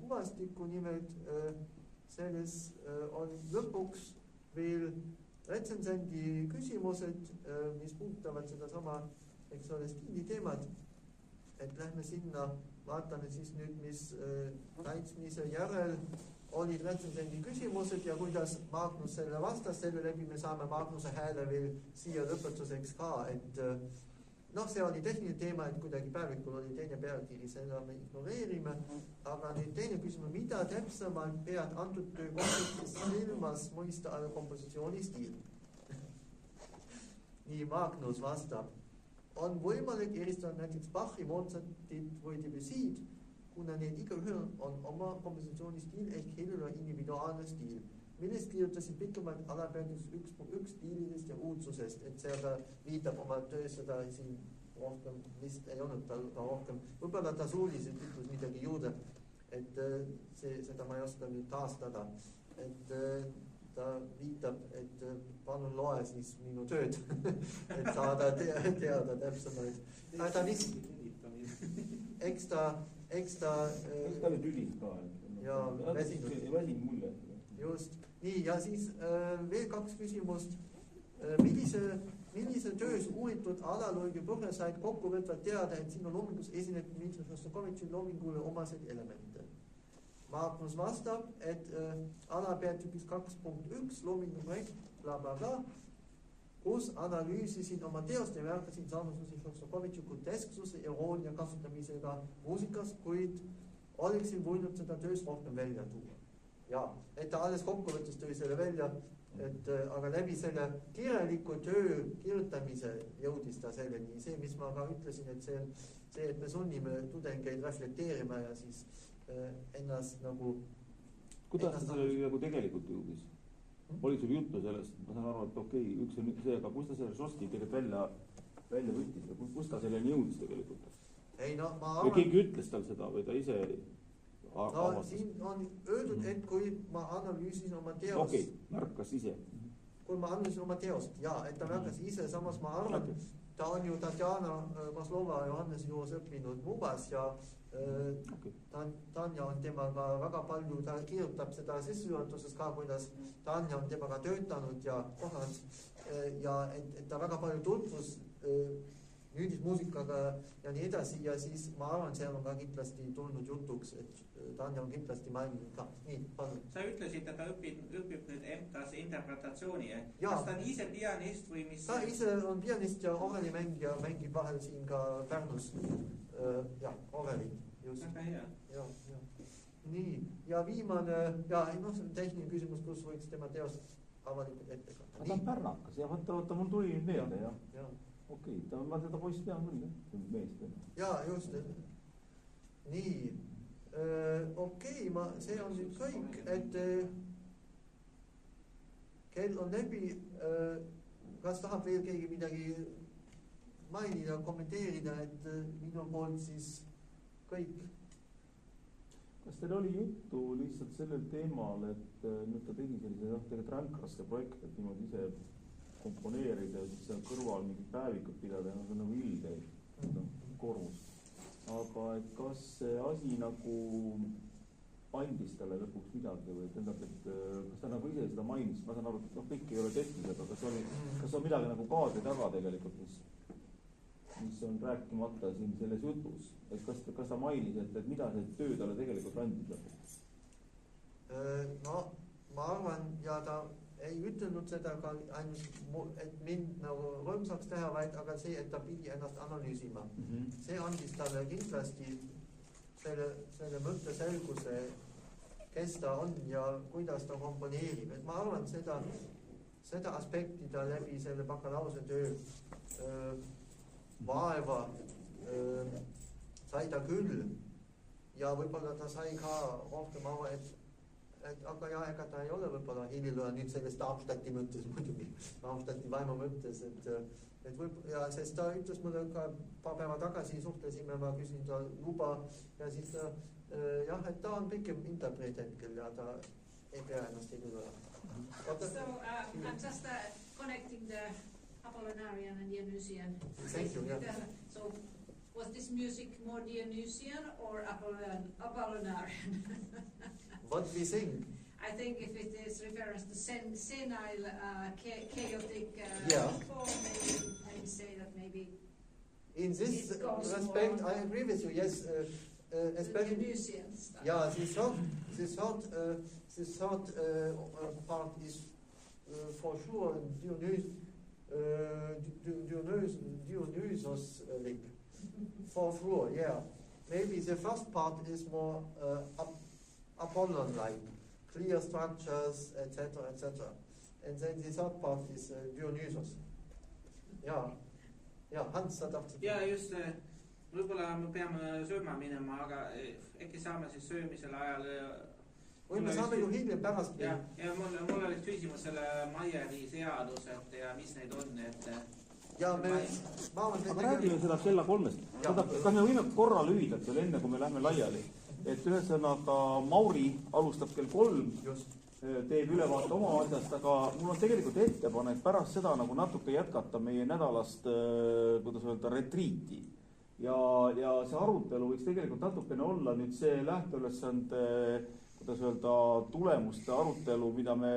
kuvastikku, nimelt selles on lõpuks veel retsensendi küsimused, mis puudutavad seda sama, eks ole, stiili teemad, et lähme sinna, vaatame siis nüüd, mis kaitsmise järel olid retsensendi küsimused ja kuidas Magnus selle vastas, selle läbi me saame Magnuse hääle veel siia lõpetuseks ka, et see oli tehniline teema, et kuidagi päevikul oli teine pealkiri, seda me ignoreerime, aga nüüd teine küsimus, mida täpsemalt pead antud töö kontekstis silmas mõista alla kompositsioonistiil? Nii Magnus vastab. On võimalik eristada näiteks Bachi, Mozartit või Debussyt, kuna need igaühel on oma kompositsioonistiil ehk heljula individuaalne stiil, millest kirjutasid pikemalt alapeatüks üks stiilidest ja uudsusest, et seda viitab oma töös, seda siin rohkem vist ei olnud tal rohkem. Võib-olla ta suuliselt ütles midagi juurde, et seda ma ei oska nüüd taastada, et ta viitab, et palun loe siis minu tööd, et saada teada täpsemalt. Ta vist, eks ta eks ta Eks ta oli tülis ka. Ja, väsinud. Väsinud mulje. just nii ja siis veel 2 küsimust. Millise töös uuritud analoogi põhjal said kokkuvõtvalt teada, et sinu loomingus esineb Dmitri Šostakovitši loomingule omaseid elemente? Magnus vastab, et alapeatükis 2.1 loomingu projekt bla bla bla, kus analüüsisin oma teost ja märkasin sarnasusi Šostakovitši grotesksuse iroonia kasutamisega muusikas, kuid oleksin võinud seda töös rohkem välja tuua. Ja, et ta alles kokkuvõttes tõi selle välja, et aga läbi selle kirjaliku töö kirjutamise jõudis ta selleni. See, mis ma ka ütlesin, et see, et me sunnime tudengeid reflekteerima ja siis ennast nagu... Kuidas ta selle nagu tegelikult jõudis? Oli sul juttu sellest? Ma saan aru, et okei, üks on see, aga kus ta selle Šosti tegelikult välja võttis? Kus ta selleni jõudis tegelikult? Ei, no, või keegi ütles tal seda või ta ise... No, siin on öeldud, et kui ma analüüsin oma teost... Okei, märkas ise. Kui ma analüüsin oma teost, jaa, et ta märkas ise, samas ma arvan, ta on ju Tatjana Maslova Johannese juures õppinud Mubas ja Tanja on temaga väga palju, ta kirjutab seda sissejuhatuses ka, kuidas Tanja on temaga töötanud ja kohas ja et ta väga palju tutvus nüüdismuusikaga ja nii edasi ja siis ma arvan, seal on ka kindlasti tulnud jutuks, et Tanja on kindlasti maininud ka. Nii, palun. Sa ütlesid, et ta õpib nüüd EMTA-s interpretatsiooni. Kas ta on ise pianist või mis? Ta ise on pianist ja orelimängija, mängib vahel siin ka Pärnus. Ja, oreli. Just. Väga hea. Ja. Nii, ja viimane, ja no see on tehniline küsimus, kus võiks tema teost avalikult ette ka. Ta on pärnakas ja vaata, mul tuli nüüd meelde, jah. Ja. Okei, ma seda poiss tean küll, meest. Jaa, just. Nii, okei, see on nüüd kõik, et kell on läbi, kas tahab veel keegi midagi mainida, kommenteerida, et minu poolt siis kõik? Kas teil oli juttu lihtsalt sellel teemal, et nüüd ta tegi sellise tegelikult ränkraske projekt, et niimoodi ise komponeerida ja siis seal kõrval mingid päevikud pidada ja nagu ilge korvus. Aga et kas see asi nagu andis talle lõpuks midagi või tähendab, et kas ta nagu ise seda mainis, ma saan aru, et kõik ei ole tehnilised, aga kas on midagi nagu kaadri taga tegelikult, mis on rääkimata siin selles jutus, et kas ta mainis, et mida see töö talle tegelikult andis lõpuks? No, ma arvan ja ta ei ütelnud seda ka ainult, et mind nagu rõõmsaks teha, vaid aga see, et ta pidi ennast analüüsima. See andis talle kindlasti selle mõtte selguse, kes ta on ja kuidas ta komponeerib. Et ma arvan, seda aspekti ta läbi selle bakalaureuse töö vaeva sai ta küll ja võib-olla ta sai ka rohkem aru, aga ja ega ta ei ole võib-olla helilööja nüüd sellest Darmstadti mõttes muidugi, Darmstadti vaimu mõttes, et ja sest ta ütles mulle ka paar päeva tagasi suhtlesime, ma küsin ta luba ja siis ta, jah, et ta on pikem interpreet hetkel ja ta ei pea ennast helilööja. So I'm just connecting the Apollonarian and Dionysian. Thank you, yeah. So was this music more Dionysian or Apollonarian? What we think? I think if it is reference to senile, chaotic form, maybe say that maybe... In this respect, I agree with you, yes. Especially Dionysian stuff. Yeah, this third part is for sure Dionysos link. For sure, yeah. Maybe the first part is more Apollon-like, clear structures, etc., etc. And then the third part is Dionysos. Ja, Hans, sa tahtsid? Ja just, võib-olla me peame sööma minema, aga äkki saame siis söömisel ajal... Või me saame ju hiljem pärast. Ja mul oleks küsimus selle Maieri seadused ja mis neid on, et... Ja me... Aga räägime seda kella 3-st. Kas me võime korra lühidalt veel enne, kui me lähme laiali? Et ühesõnaga Mauri alustab kell 3, teeb ülevaate oma asjast, aga mul on tegelikult ettepanek pärast seda nagu natuke jätkata meie nädalast, kuidas öelda, retriiti. ja see arutelu võiks tegelikult natukene olla nüüd see lähteülesande, kuidas öelda, tulemuste arutelu, mida me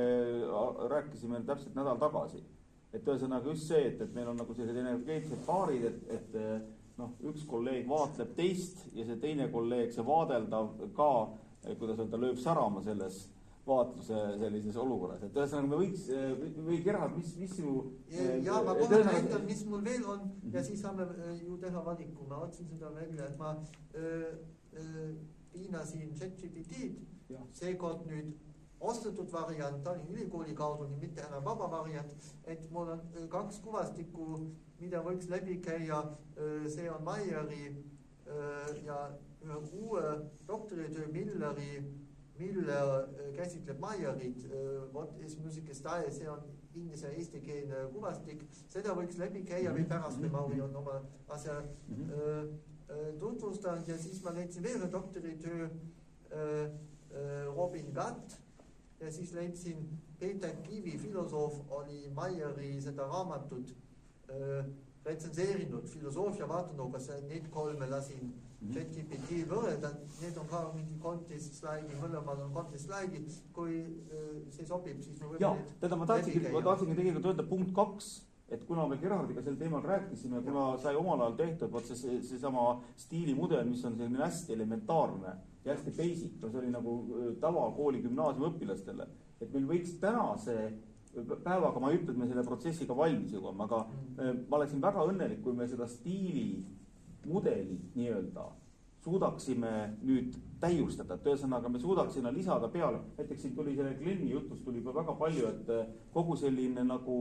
rääkisime täpselt nädal tagasi. Et ühesõnaga just see, et meil on nagu sellised energeetilised paarid, et noh, üks kolleeg vaatleb teist ja see teine kolleeg, see vaadeldav ka, kuidas öelda, lööb särama selles vaatluse sellises olukorras. Et ühesõnaga me võiks, või Gerhard, mis sinu... Ja ma kohe näitan, mis mul veel on ja siis saame ju teha valiku. Ma otsin seda välja, et ma piinasin ChatGPT-d, seekord nüüd ostetud variant, ta oli ülikooli kaudu, nii mitte enam vaba variant, et mul on 2 kuvastikku, mida võiks läbi käia, see on Meieri ja ühe uue doktoritöö Miller käsitleb Meierit, What is music style, see on inglise eestikeelne kuvastik, seda võiks läbi käia või pärast, kui Mauri on oma asja tutvustanud ja siis ma leidsin veel ühe doktoritöö Robin Gatt ja siis leidsin Peter Kivi, filosoof, oli Meieri seda raamatut retsenseerinud, filosoofia vaatanud, kas need 3 lasin ChatGPT võrrelda, need on ka mingi contest slaidi, mõlemal on contest slaidi, kui see sobib, siis me võime ma tahtsingi tegelikult öelda punkt 2, et kuna me Gerhardiga sel teemal rääkisime, kuna sai omal ajal tehtud võt seesama stiilimudel, mis on selline hästi elementaarne ja hästi basic, no see oli nagu tavakooli gümnaasiumi õpilastele, et meil võiks tänase päevaga, ma ei ütle, et me selle protsessiga valmis jõuame, aga ma oleksin väga õnnelik, kui me seda stiilimudelit nii-öelda suudaksime nüüd täiustada, et ühesõnaga me suudaksime lisada peale, näiteks siin tuli selle Glenni jutust tuli juba väga palju, et kogu selline nagu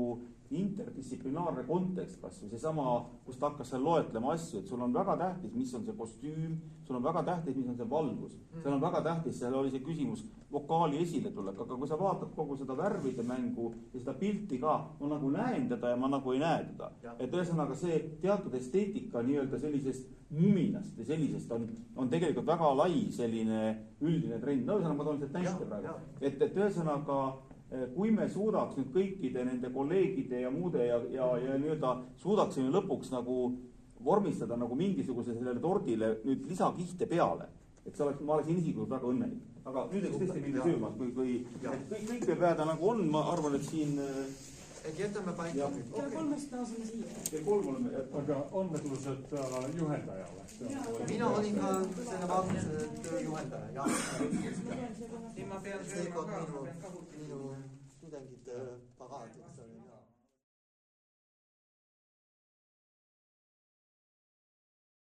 interdistsiplinaarne kontekst, kas või seesama, kus ta hakkas seal loetlema asju, et sul on väga tähtis, mis on see kostüüm, sul on väga tähtis, mis on see valgus, seal on väga tähtis, seal oli see küsimus vokaali esile tulek, aga kui sa vaatad kogu seda värvide mängu ja seda pilti ka, ma nagu näen teda ja ma nagu ei näe teda. Et ühesõnaga see teatud esteetika nii-öelda sellisest muminast ja sellisest on tegelikult väga lai selline üldine trend. No ühesõnaga ma toon seda näite praegu. Et ühesõnaga kui me suudaks nüüd kõikide nende kolleegide ja muude ja nii-öelda suudaksime lõpuks nagu vormistada nagu mingisuguse sellele tordile nüüd lisakihte peale, et see oleks, ma oleksin isiklikult väga õnnelik. Aga nüüd eks tõesti minna sööma, kui kõik peab jääda nagu on, ma arvan, et siin... Et jätame paika nüüd. Kell 3 naasime siia. Kell 3 oleme jätnud. Aga õnnetlused juhendajale. Mina olin ka selle Magnuse töö juhendaja. Siin ma pean sööma ka. Minu tudengid paraad.